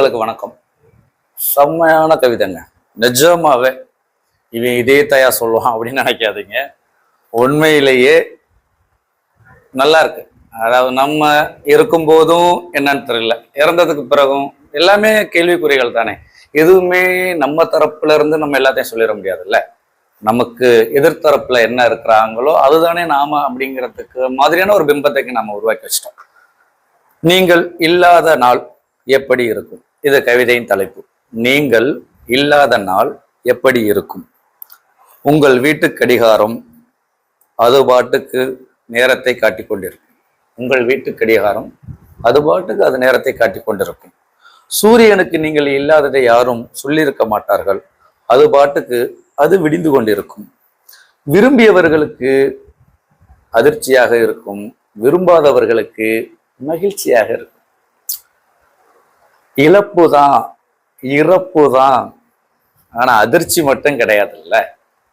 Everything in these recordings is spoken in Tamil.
நண்பர்களுக்கு வணக்கம். செம்மையான கவிதைங்க. நிஜமாவே இவன் இதே தயா சொல்லுவான் அப்படின்னு நினைக்காதீங்க. உண்மையிலேயே நல்லா இருக்கு. அதாவது நம்ம இருக்கும் போதும் என்னன்னு தெரியல, இறந்ததுக்கு பிறகும் எல்லாமே கேள்விக்குறிகள் தானே. எதுவுமே நம்ம தரப்புல இருந்து நம்ம எல்லாத்தையும் சொல்லிட முடியாதுல்ல. நமக்கு எதிர்த்தரப்புல என்ன இருக்கிறாங்களோ அதுதானே நாம அப்படிங்கிறதுக்கு மாதிரியான ஒரு பிம்பத்தைக்கு நம்ம உருவாக்கி வச்சிட்டோம். நீங்கள் இல்லாத நாள் எப்படி இருக்கும்? இது கவிதையின் தலைப்பு. நீங்கள் இல்லாத நாள் எப்படி இருக்கும்? உங்கள் வீட்டு கடிகாரம் அது பாட்டுக்கு நேரத்தை காட்டிக் கொண்டிருக்கும். உங்கள் வீட்டு கடிகாரம் அது பாட்டுக்கு அது நேரத்தை காட்டிக் கொண்டிருக்கும். சூரியனுக்கு நீங்கள் இல்லாததை யாரும் சொல்லியிருக்க மாட்டார்கள். அது பாட்டுக்கு அது விடிந்து கொண்டிருக்கும். விரும்பியவர்களுக்கு அதிர்ச்சியாக இருக்கும், விரும்பாதவர்களுக்கு மகிழ்ச்சியாக இருக்கும். இழப்பு தான், இறப்பு தான், ஆனா அதிர்ச்சி மட்டும் கிடையாதுல்ல.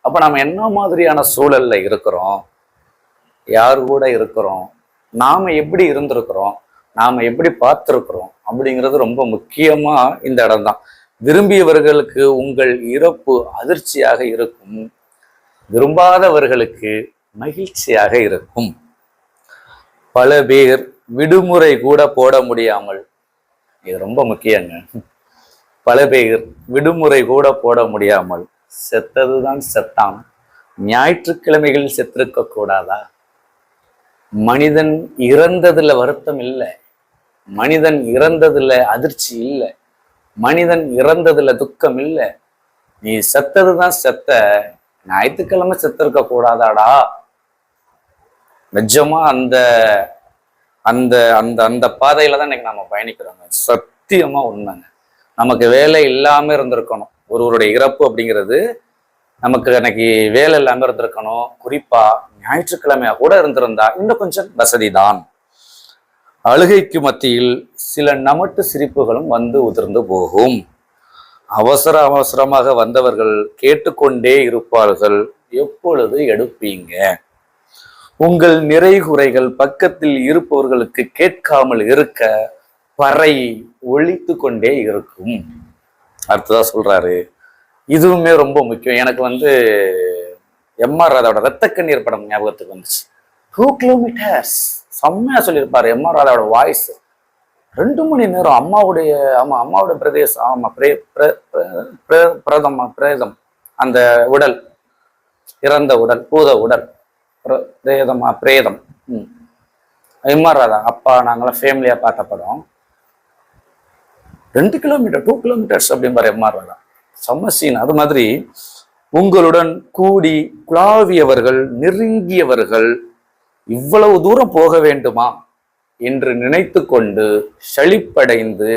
அப்ப நம்ம என்ன மாதிரியான சூழல்ல இருக்கிறோம், யார் கூட இருக்கிறோம், நாம எப்படி இருந்திருக்கிறோம், நாம எப்படி பார்த்திருக்கிறோம் அப்படிங்கிறது ரொம்ப முக்கியமா இந்த இடம் தான். விரும்பியவர்களுக்கு உங்கள் இறப்பு அதிர்ச்சியாக இருக்கும், விரும்பாதவர்களுக்கு மகிழ்ச்சியாக இருக்கும். பல பேர் விடுமுறை கூட போட முடியாமல், இது ரொம்ப முக்கியங்க, பல பேர் விடுமுறை கூட போட முடியாமல் செத்ததுதான் செத்தான். ஞாயிற்றுக்கிழமைகளில் செத்திருக்க கூடாதா? மனிதன் இறந்ததுல வருத்தம் இல்லை, மனிதன் இறந்ததுல அதிர்ச்சி இல்லை, மனிதன் இறந்ததுல துக்கம் இல்லை. நீ செத்ததுதான் செத்த, ஞாயிற்றுக்கிழமை செத்திருக்க கூடாதாடா. நிஜமா அந்த அந்த அந்த அந்த பாதையில தான் இன்னைக்கு நம்ம பயணிக்கிறோங்க. சத்தியமா உண்மைங்க. நமக்கு வேலை இல்லாம இருந்திருக்கணும். ஒருவருடைய இறப்பு அப்படிங்கிறது நமக்கு இன்னைக்கு வேலை இல்லாம இருந்திருக்கணும். குறிப்பா ஞாயிற்றுக்கிழமையா கூட இருந்திருந்தா இன்னும் கொஞ்சம் வசதி தான். அழுகைக்கு மத்தியில் சில நமட்டு சிரிப்புகளும் வந்து உதிர்ந்து போகும். அவசர அவசரமாக வந்தவர்கள் கேட்டுக்கொண்டே இருப்பார்கள், எப்பொழுது எடுப்பீங்க? உங்கள் நிறை குறைகள் பக்கத்தில் இருப்பவர்களுக்கு கேட்காமல் இருக்க பறை ஒழித்து கொண்டே இருக்கும். அடுத்ததா சொல்றாரு, இதுவுமே ரொம்ப முக்கியம். எனக்கு எம்ஆர் ராதாவோட ரத்த கண்ணீர் படம் ஞாபகத்துக்கு வந்துச்சு. 2 கிலோமீட்டர்ஸ் செம்மையா சொல்லியிருப்பாரு எம்ஆர் ராதாவோட வாய்ஸ். 2 மணி நேரம் அம்மாவுடைய பிரதேசம், பிரேதம், அந்த உடல், இறந்த உடல், பூத உடல், பிரேதம். எம்ஆர் ராதா அப்பா நாங்களாம் ஃபேமிலியா பார்த்த படம். 2 கிலோமீட்டர் 2 கிலோமீட்டர்ஸ் அப்படிம்பாரு எம்ஆர் ராதா. செம்ம சீன். அது மாதிரி உங்களுடன் கூடி குழாவியவர்கள், நெருங்கியவர்கள் இவ்வளவு தூரம் போக வேண்டுமா என்று நினைத்து கொண்டு சலிப்படைந்து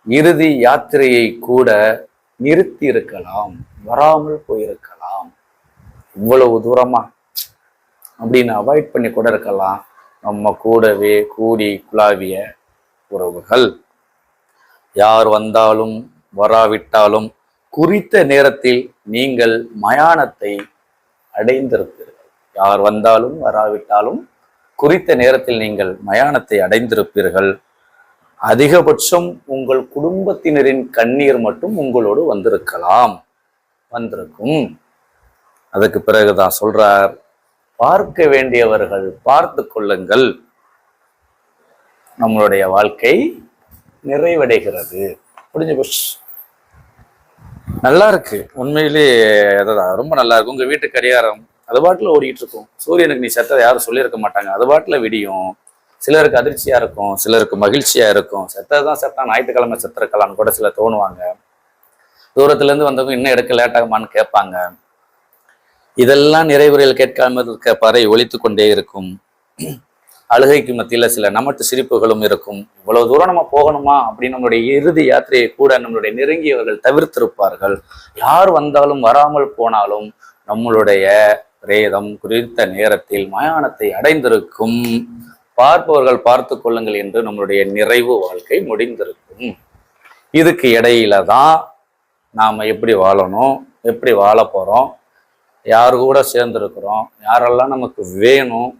இறுதி யாத்திரையை கூட நிறுத்தி இருக்கலாம், வராமல் போயிருக்கலாம். இவ்வளவு தூரமா அப்படின்னு அவாய்ட் பண்ணி கூட இருக்கலாம். நம்ம கூடவே கூடி குழாவிய உறவுகள், யார் வந்தாலும் வராவிட்டாலும் குறித்த நேரத்தில் நீங்கள் மயானத்தை அடைந்திருப்பீர்கள். யார் வந்தாலும் வராவிட்டாலும் குறித்த நேரத்தில் நீங்கள் மயானத்தை அடைந்திருப்பீர்கள். அதிகபட்சம் உங்கள் குடும்பத்தினரின் கண்ணீர் மட்டும் உங்களோடு வந்திருக்கும். அதுக்கு பிறகுதான் சொல்றார், பார்க்க வேண்டியவர்கள் பார்த்து கொள்ளுங்கள், நம்மளுடைய வாழ்க்கை நிறைவடைகிறது. முடிஞ்சு போச்சு. நல்லா இருக்கு உண்மையிலே. அதுதான் ரொம்ப நல்லா இருக்கு. உங்க வீட்டு கடிகாரம் அது பாட்டுல ஓடிட்டு இருக்கும். சூரியனுக்கு நீ செத்ததை யாரும் சொல்லியிருக்க மாட்டாங்க, அது பாட்டுல விடியும். சிலருக்கு அதிர்ச்சியா இருக்கும், சிலருக்கு மகிழ்ச்சியா இருக்கும். செத்ததான் செத்தான், ஞாயிற்றுக்கிழமை செத்துருக்கலாம்னு கூட சிலர் தோணுவாங்க. தூரத்துல இருந்து வந்தவங்க இன்னும் எடுக்க லேட் ஆகுமான்னு கேட்பாங்க. இதெல்லாம் நிறைவுரையில் கேட்காம இருக்க பறை ஒலித்து கொண்டே இருக்கும். அழுகைக்கு மத்தியில சில நமட்டு சிரிப்புகளும் இருக்கும். இவ்வளவு தூரம் நம்ம போகணுமா அப்படின்னு நம்மளுடைய இறுதி யாத்திரையை கூட நம்மளுடைய நெருங்கியவர்கள் தவிர்த்திருப்பார்கள். யார் வந்தாலும் வராமல் போனாலும் நம்மளுடைய பிரேதம் குறித்த நேரத்தில் மயானத்தை அடைந்திருக்கும். பார்ப்பவர்கள் பார்த்து கொள்ளுங்கள் என்று நம்மளுடைய நிறைவு வாழ்க்கை முடிந்திருக்கும். இதுக்கு இடையில தான் நாம எப்படி வாழணும், எப்படி வாழ போறோம், யாரு கூட சேர்ந்திருக்கிறோம், யாரெல்லாம் நமக்கு வேணும்,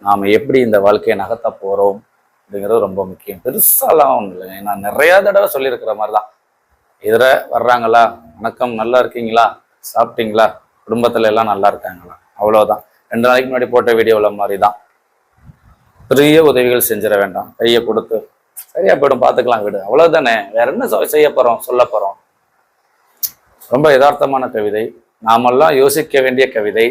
நாம் எப்படி இந்த வாழ்க்கையை நகர்த்த போகிறோம், அப்படிங்கிறது ரொம்ப முக்கியம். பெருசாலாம் ஒன்றும் இல்லைங்க. நான் நிறையா தடவை சொல்லியிருக்கிற மாதிரி தான். இதில் வர்றாங்களா, வணக்கம், நல்லா இருக்கீங்களா, சாப்பிட்டீங்களா, குடும்பத்துல எல்லாம் நல்லா இருக்காங்களா, அவ்வளோதான். 2 நாளைக்கு முன்னாடி போட்ட வீடியோவில் மாதிரி தான். பெரிய உதவிகள் செஞ்சிட வேண்டாம். கையை கொடுத்து சரியா போயிடும், பார்த்துக்கலாம், விடு, அவ்வளவுதானே. வேற என்ன செய்ய போறோம், சொல்ல போறோம். ரொம்ப யதார்த்தமான கவிதை, நாமெல்லாம் யோசிக்க வேண்டிய கவிதை,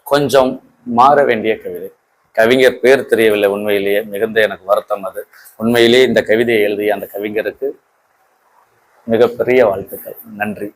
கொஞ்சம் மாற வேண்டிய கவிதை. கவிஞர் பேர் தெரியவில்லை, உண்மையிலேயே மிகுந்த எனக்கு வருத்தம் அது. உண்மையிலேயே இந்த கவிதையை எழுதிய அந்த கவிஞருக்கு மிகப்பெரிய வாழ்த்துக்கள். நன்றி.